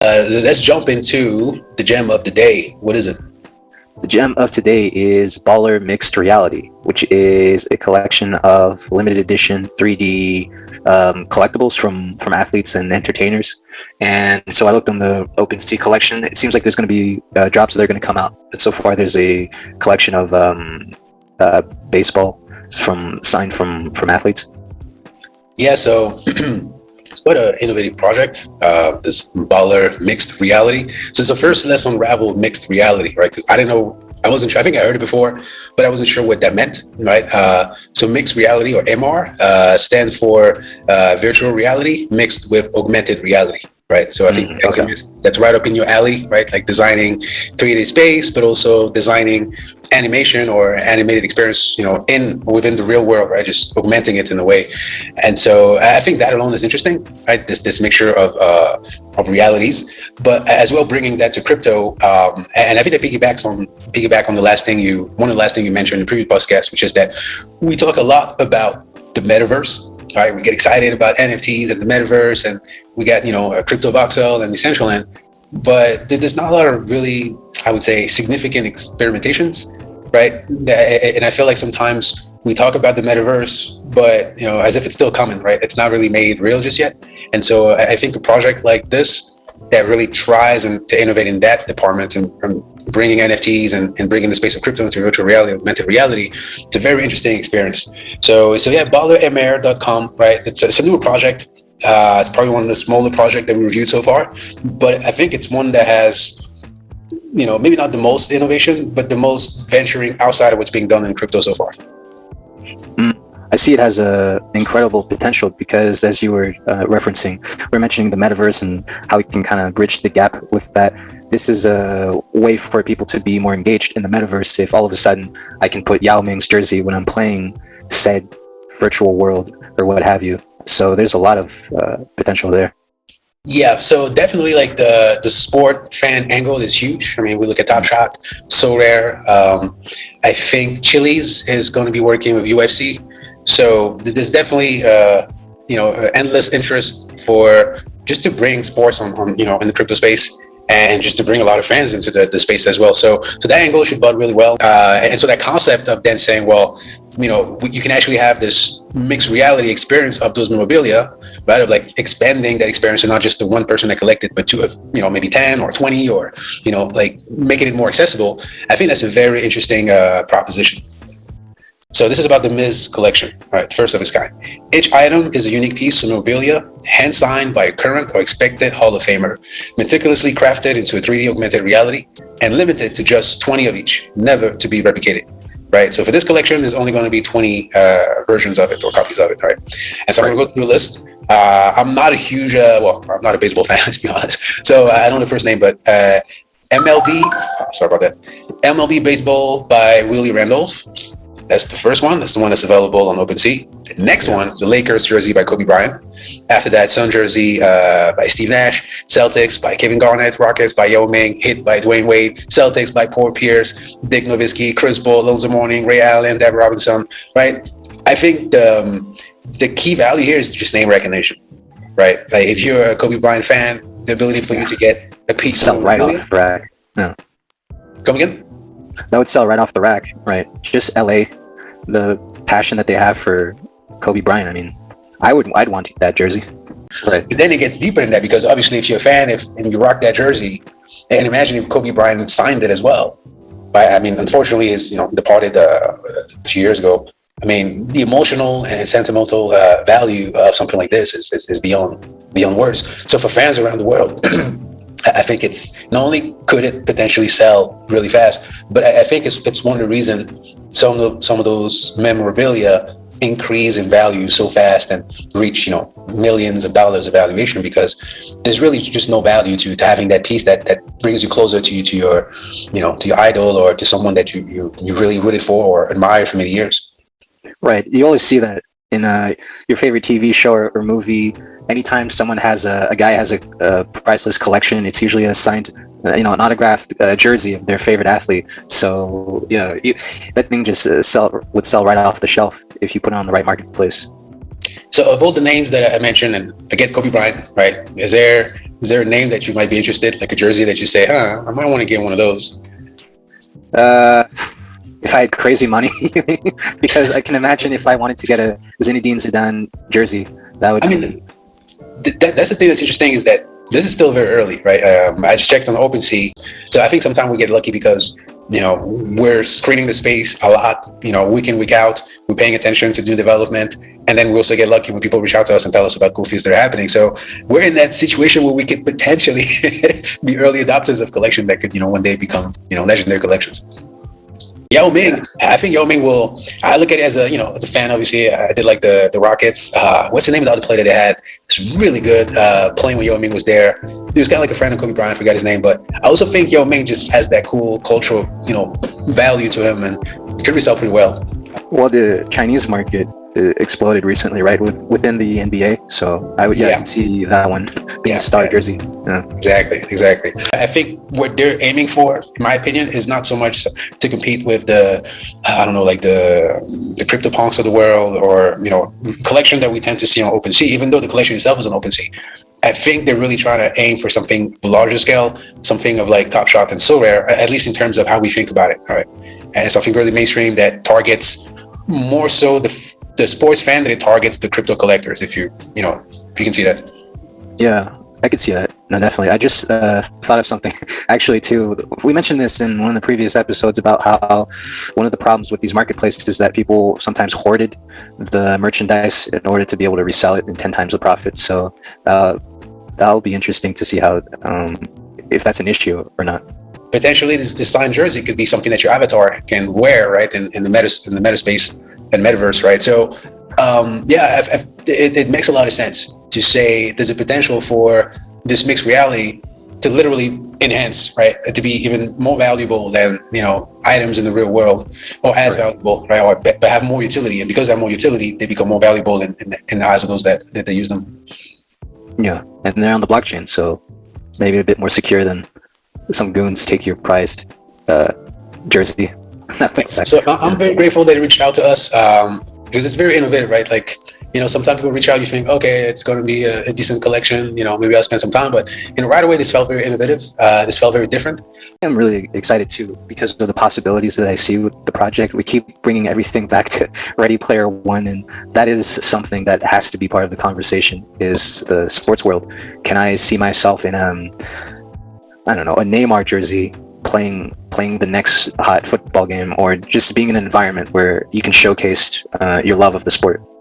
Let's jump into the gem of the day. What is it? The gem of today is Baller Mixed Reality, which is a collection of limited edition 3D collectibles from athletes and entertainers. And so I looked on the OpenSea collection. It seems like there's going to be drops that are going to come out. But so far, there's a collection of baseball signed from athletes. Yeah, so it's quite an innovative project, this Baller Mixed Reality. So it's the first let's unravel mixed reality, right? Because I didn't know, I wasn't sure, I think I heard it before, but I wasn't sure what that meant, right? So mixed reality, or MR, stands for virtual reality mixed with augmented reality, right? So I think that's right up in your alley, right? Like designing 3D space, but also designing animation or animated experience, within the real world, right? Just augmenting it in a way. And so I think that alone is interesting, right? This mixture of realities, but as well bringing that to crypto. And I think that piggyback on one of the last things you mentioned in the previous podcast, which is that we talk a lot about the metaverse. All right, we get excited about NFTs and the metaverse, and we got a crypto voxel and Decentraland, but there's not a lot of really, I would say, significant experimentations, right? And I feel like sometimes we talk about the metaverse, but as if it's still coming, right? It's not really made real just yet. And so I think a project like this that really tries to innovate in that department and bringing NFTs and bringing the space of crypto into virtual reality, augmented reality, it's a very interesting experience. So yeah, BallerMR.com, right? It's a newer project. It's probably one of the smaller projects that we reviewed so far, but I think it's one that has, maybe not the most innovation, but the most venturing outside of what's being done in crypto so far. I see it has a incredible potential because, as you were referencing, we're mentioning the metaverse and how we can kind of bridge the gap with that. This is a way for people to be more engaged in the metaverse. If all of a sudden I can put Yao Ming's jersey when I'm playing said virtual world or what have you. So there's a lot of potential there. Yeah, so definitely like the sport fan angle is huge. I mean, we look at Top Shot, So Rare. I think Chili's is going to be working with UFC. So there's definitely endless interest for just to bring sports on in the crypto space, and just to bring a lot of fans into the space as well. So that angle should bud really well. And so that concept of then saying, well, you can actually have this mixed reality experience of those memorabilia, right? Of like expanding that experience and not just the one person that collected, but to maybe 10 or 20 or like making it more accessible. I think that's a very interesting proposition. So this is about the Miz collection, right? First of its kind. Each item is a unique piece of memorabilia, hand signed by a current or expected Hall of Famer, meticulously crafted into a 3D augmented reality, and limited to just 20 of each, never to be replicated, right? So for this collection, there's only going to be 20 versions of it or copies of it, right? And so I'm going to go through the list. I'm not a huge, I'm not a baseball fan, let's be honest. So I don't know the first name, but MLB, sorry about that. MLB Baseball by Willie Randolph. That's the first one. That's the one that's available on OpenSea. The next one is the Lakers jersey by Kobe Bryant. After that, Sun jersey by Steve Nash. Celtics by Kevin Garnett. Rockets by Yao Ming. Hit by Dwayne Wade. Celtics by Paul Pierce, Dick Nowitzki, Chris Paul, Lonzo Mourning, Ray Allen, Deb Robinson. Right. I think the key value here is just name recognition. Right. Like if you're a Kobe Bryant fan, the ability for you to get a piece sell right off the rack. No. Come again? That would sell right off the rack, right? Just LA, the passion that they have for Kobe Bryant. I mean, I'd want that jersey. Right. But then it gets deeper than that, because obviously if you're a fan, and you rock that jersey, and imagine if Kobe Bryant signed it as well. Right? I mean, unfortunately, he's departed a few years ago. I mean, the emotional and sentimental value of something like this is beyond words. So for fans around the world, I think it's not only could it potentially sell really fast, but I think it's one of the reasons some of those memorabilia increase in value so fast and reach millions of dollars of valuation, because there's really just no value to having that piece that brings you closer to your idol, or to someone that you really rooted for or admired for many years. Right. You always see that in your favorite TV show or movie. Anytime someone has a guy has a priceless collection, it's usually a signed, an autographed jersey of their favorite athlete. So that thing just would sell right off the shelf if you put it on the right marketplace. So of all the names that I mentioned, and forget Kobe Bryant, right? Is there a name that you might be interested, like a jersey that you say, I might want to get one of those? Uh, if I had crazy money, because I can imagine if I wanted to get a Zinedine Zidane jersey, that would I be. mean, that's the thing that's interesting is that this is still very early, right? I just checked on OpenSea, so I think sometimes we get lucky because we're screening the space a lot. Week in, week out, we're paying attention to new development, and then we also get lucky when people reach out to us and tell us about cool things that are happening. So we're in that situation where we could potentially be early adopters of collection that could one day become legendary collections. Yao Ming, I think Yao Ming will. I look at it as as a fan. Obviously, I did like the Rockets. What's the name of the other player that they had? It's really good playing when Yao Ming was there. He was kind of like a friend of Kobe Bryant. I forgot his name, but I also think Yao Ming just has that cool cultural value to him and could resell pretty well. Well, the Chinese market exploded recently, right? Within the NBA, so I can see that one being a star jersey. Yeah. Exactly. I think what they're aiming for, in my opinion, is not so much to compete with the, I don't know, like the CryptoPunks of the world, or collection that we tend to see on OpenSea. Even though the collection itself is on OpenSea, I think they're really trying to aim for something larger scale, something of like Top Shot and So Rare, at least in terms of how we think about it. All right, and something really mainstream that targets more so the sports fan than it targets the crypto collectors. If you can see that. Yeah, I could see that. No, definitely. I just thought of something actually too. We mentioned this in one of the previous episodes about how one of the problems with these marketplaces is that people sometimes hoarded the merchandise in order to be able to resell it in 10 times the profit. So that'll be interesting to see how if that's an issue or not. Potentially, this signed jersey could be something that your avatar can wear, right, in the meta space and metaverse, right? So it makes a lot of sense to say there's a potential for this mixed reality to literally enhance, right, to be even more valuable than items in the real world, or as valuable, right, or but have more utility. And because they have more utility, they become more valuable in the eyes of those that they use them. Yeah, and they're on the blockchain, so maybe a bit more secure than some goons take your prized jersey. So I'm very grateful that they reached out to us, because it's very innovative, right? Like, sometimes people reach out, you think, okay, it's going to be a decent collection, maybe I'll spend some time, but right away, this felt very innovative. This felt very different. I'm really excited too, because of the possibilities that I see with the project. We keep bringing everything back to Ready Player One, and that is something that has to be part of the conversation, is the sports world. Can I see myself in, I don't know, a Neymar jersey playing the next hot football game, or just being in an environment where you can showcase your love of the sport?